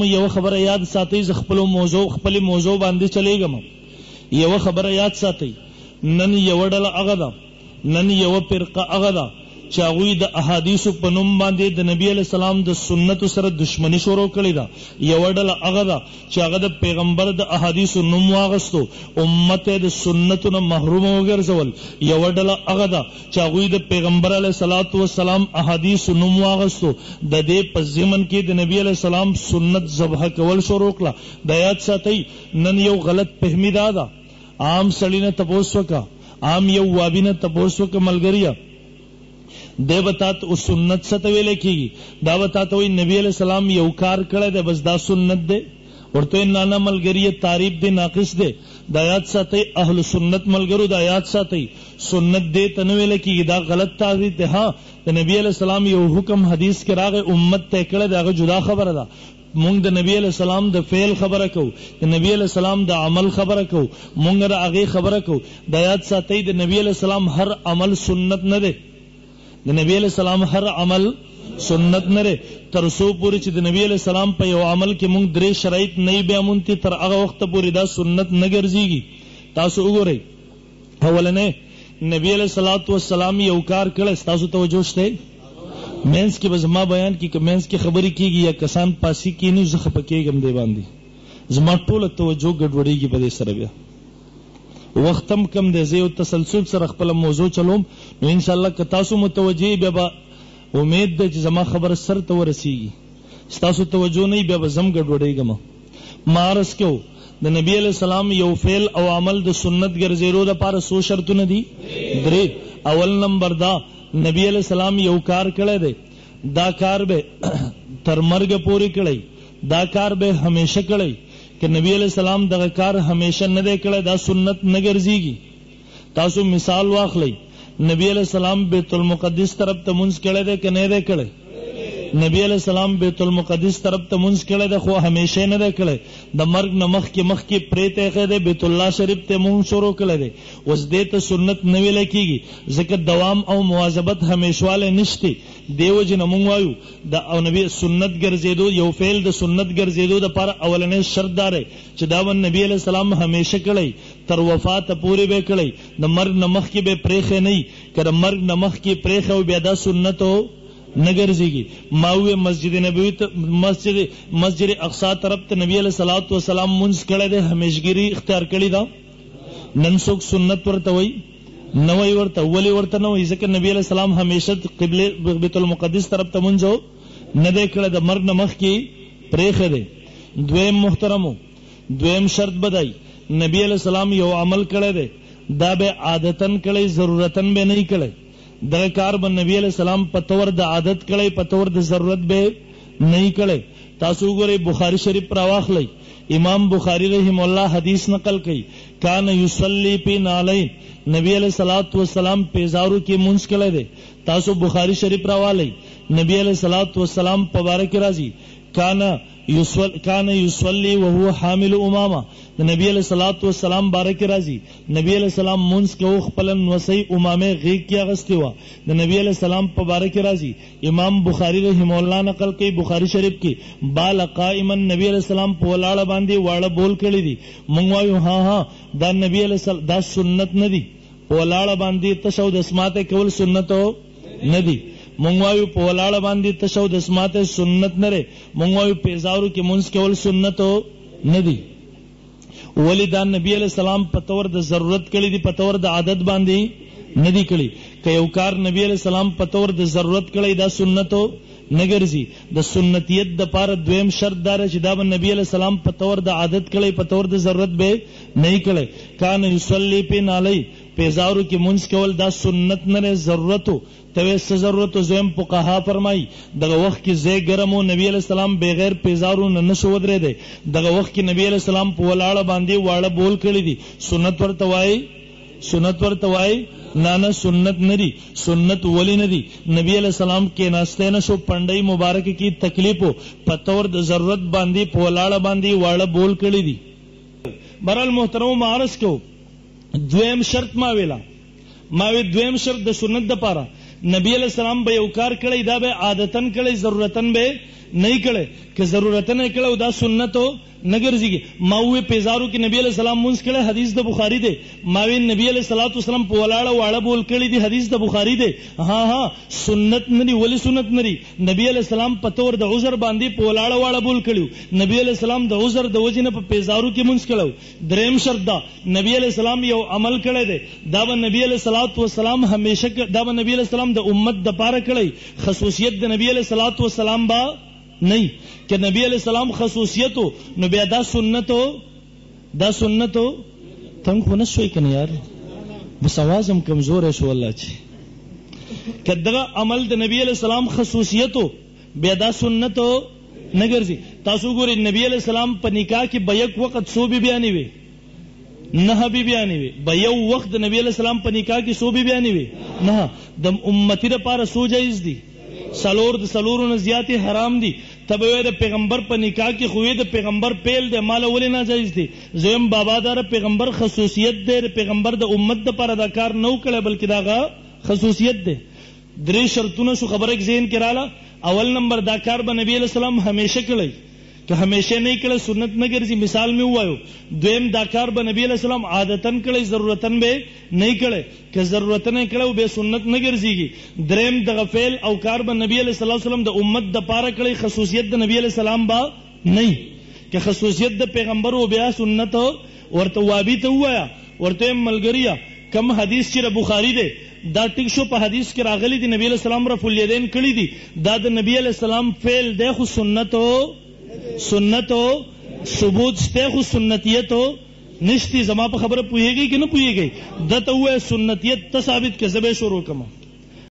یو خبره یاد ساتئ، ز خپل موضوع باندې چلیږم. یو خبره یاد ساتئ، نن یو ډله هغه ده، نن یو فرقه هغه ده چې هغوی د احادیثو په نوم باندې د نبی علیہ السلام د سنتو سره دشمنی شروع کړې ده. یو ډله هغه ده چې هغه د پیغمبر د احادیثو نوم واغستو، امت د سنتو نه محروم وګرځول. یو ډله هغه ده چې هغوی د پیغمبر علیہ الصلوۃ والسلام احادیثو نوم واغستو، د دې په ضمن کې د نبی علیہ السلام سنت ذبح کول شروع کړه. د یاد ساتئ، نن یو غلط فهمی دا ده. عام سړی نه تپوس وکړه، عام یو وابی نه تپوس وکړه ملګریا، دے بتات او سنت ستویلے کیگی، دا بتاتا ہوئی نبی علیہ السلام یو کار کڑے دے بس دا سنت دے، ورطوئی نانا ملگری تعریف دے ناقص دے. دا یاد ساتی اہل سنت ملگرو، دا یاد ساتی سنت دے تنویلے کیگی، دا غلط تعریف دے. ہاں دا نبی علیہ السلام یو حکم حدیث کے راغ امت تے کڑے دے، اگر جدا خبر دا. مونگ دا نبی علیہ السلام دا فعل خبر کو، دا نبی علیہ السلام دا عمل خبر کو، مونگ را آگے خبر کو. دا یاد ساتی دا نبی علیہ السلام ہر عمل سنت نہ دے، د نبی علیہ السلام ہر عمل سنت نرے. ترسو پوری چې د نبی علیہ السلام په یو عمل کې مونږ درې شرایط نه بیا مونتی تر هغه وخت پوری دا سنت نه ګرځيږي. تاسو وګورئ، اولنې نبی علیہ الصلوۃ والسلام یو کار کړی، تاسو توجه شته مینس کې بزما بیان کې مینس کې خبرې کیږي یا کسان پاسی کې نه زخه پکېږم دی باندې زما ټوله توجه ګډوډېږي په دې سره. بیا وختم کم دی، زه یو تسلسل سره خپل موضوع چلوم، نو ان شاء الله که تاسو متوجه بیا به امید ده چې زما خبره سر ته ورسیږي. ستاسو توجه نه بیا به زم ګډوډېږم. ما عرض کړو د نبی علیہ السلام یو فعل او عمل د سنت ګرځېدو دپاره څو شرطونه دي؟ درې. اول نمبر دا، نبی علیہ السلام یو کار کړی دی، دا کار به تر مرګ پورې کړی، دا کار به همیشه کړی. کہ نبی علیہ السلام دغه کار ہمیشہ نہ دے کړی، دا سنت نہ ګرځيږي. تاسو مثال واخلئ، نبی علیہ السلام بیت المقدس طرف ته منځ کړی دی که نه دی کړی؟ نبی علیہ السلام بیت المقدس طرف ته منځ کړی دی، خو همیشه نه دی کړی. د مرګ نه مخکې پرې ته دی بیت الله شریف ته منځ شروع کړی دی. اوس دې ته سنت نه ویلی کېږي، ځکه دوام او مواظبت همیشوالی نشته. دیو جن مونږ وایو د او نبی سنت ګرځېدو، یو فعل د سنت ګرځېدو دپاره اولنی شرط دا دی چې دا به نبی علیہ السلام همیشه کړی، تر وفات پورې به کړی، د مرګ نه مخکې به پرېښی نه وي. که د مرګ نه مخکې پرېښی و بیا دا سنتو نه ګرځېږي. ما وویل مسجد نبوي مسجد اقصی طرف ته نبی علیہ الصلوۃ والسلام منځ کړی دی، همیشګري اختیار کړې ده. نن څوک سنت ورته وایي؟ نه وایي ورته. ولې ورته نه وایي؟ ځکه نبی علیہ السلام همیشه قبله بیت المقدس طرف ته منځ نه دی کړی، د مرګ نه مخکې پرېښی دی. دویم محترمو، دویم شرط بدای، نبی علیہ السلام یو عمل کړی دی، دا به عادتن کړی، ضرورتن به نه کړی. دغه کار به نبی علیہ السلام په طور د عادت کړی، په طور د ضرورت به نه کړی. تاسو وګورئ بخاری شریف راواخلئ، امام بخاری رحم الله حدیث نقل کړي، کان یصلی فی نعلین، نبی علیہ الصلوۃ والسلام پیزارو کې منځ کړی دی. تاسو بخاری شریف راوالئ، نبی علیہ الصلوۃ والسلام په باره کې راځي کان یصلی وهو حامل امامه، نبی علیہ الصلوۃ والسلام باره کې راځي نبی علیہ السلام منځ کې خپل نوسی امامه غیږ کې اغستې وه. د نبی علیہ السلام په باره کې راځي امام بخاری رحمه الله نقل کوي بخاری شریف کې، بال قائما، نبی علیہ السلام په ولاړه باندې واړه بول کړي دي. مونږ وایو ها دا نبی علیہ السلام دا سنت نه دي، په ولاړه باندې تشو د اسماته کول سنت نه دي. مونږ وایو په ولاړه باندې تشو د اسماته سنت نه لري. مونږ وایو پیزارو کې منځ کول سنت نه دي. ولی دا نبی علیہ السلام په طور د ضرورت کړي دي، په طور د عادت باندې نه دي کړي. که یو کار نبی علیہ السلام په طور د ضرورت کړي، دا سنتو نه ګرځي. د سنتیت د پاره دویم شرط دا چې دا به نبی علیہ السلام په طور د عادت کړي، په طور د ضرورت به نه کړي. کان یصلی فی نعلین، پیزارو کې منځ کول دا سنت نه، ضرورتو ته ضرورت. زم فقها فرمای دغه وخت کې زی ګرمو، نبی علیہ السلام بغیر پیزارو نه شو ودرې دی. دغه وخت کې نبی علیہ السلام په ولاړه باندې واړه بول کړی دي. سنت ورته وای، سنت ورته وای نه سنت نه دي. سنت ولی نه دي؟ نبی علیہ السلام کې ناشته نه شو، پنډای مبارک کی تکلیفو په تور د ضرورت باندې په ولاړه باندې واړه بول کړی دي. برال محترم معرض کو دویم شرط ما ویلا، ما وی دویم شرط د سنت د پاره نبی علیہ السلام به یو کار کړی، دا به عادتن کړی، ضرورتن به نہیں کړي که ضرورت نه کړي دا سنتو نګرځي. ما وې پیزارو کې نبی علیہ السلام مونږ کړي، حدیث د بخاری دی. ما وې نبی علیہ الصلوۃ والسلام په ولاړه واړه بول کړي دي، حدیث د بخاری دی. ها سنت نه ولی سنت نه نبی علیہ السلام په تور د عذر باندې په ولاړه واړه بول کړي. نبی علیہ السلام د عذر د وجې نه په پیزارو کې مونږ کړو. دریم شرط دا نبی علیہ السلام یو عمل کړی دی، دا به نبی علیہ الصلوۃ والسلام همیشه دا به نبی علیہ السلام د امت د پاره کړی، خصوصیت د نبی علیہ الصلوۃ والسلام با نہیں کہ نبی علیہ السلام خصوصیت ہو نو بیا دا سنت ہو تنگ ہو نشوئی کنا یار بس آوازم کمزور ہے شو اللہ چی کہ دغا عمل دا نبی علیہ السلام خصوصیت ہو بیا دا سنت ہو نگر زی. تاسو گوری نبی علیہ السلام پا نکاح کی بیک وقت سو بھی بیانی وے، نہ بھی بیانی وے. بیو وقت نبی علیہ السلام پا نکاح کی سو بھی بیانی وے، نہ دم امتی دا پارا سو جائز دی، سلور د سلورو زیاتی حرام دی. تبوی د پیغمبر په نکاح کې خوې د پیغمبر پیل د مال ولې ناجایز دی. زم بابا دار پیغمبر خصوصیت دی، پیغمبر د امت د پر ادا کار نو کړي بلکې داغه خصوصیت دی. درې شرطونه شو خبره کې ذهن کې رااله. اول نمبر دا کار به نبی علیہ السلام ہمیشہ کړي، کہ ہمیشہ نہیں کړي سنت نه ګرځي. مثال می وایو دویم دا کار به نبی علیہ السلام عادتن کړي، ضرورتن به نه کړي، کہ ضرورتن نه کړي به سنت نه ګرځيږي. دریم د غفل او کار به نبی علیہ السلام د امت د پاره کړي، خصوصیت د نبی علیہ السلام با نه، کہ خصوصیت د پیغمبر او بیا سنت ورته وابي ته وایا ورته ملګریا. کم حدیث چې بخاری دی دا ټیک شو، په حدیث کې راغلی دی نبی علیہ السلام رفع الیدین کړي دي، دا د نبی علیہ السلام فعل دی خو سنت ہو ثبوت ستے خو سنتیت ہو نشتی. زما پا خبر پوئے گئی کہ نہ پوئے گئی دتا ہوئے سنتیت تصابت کے زبے شروع کما.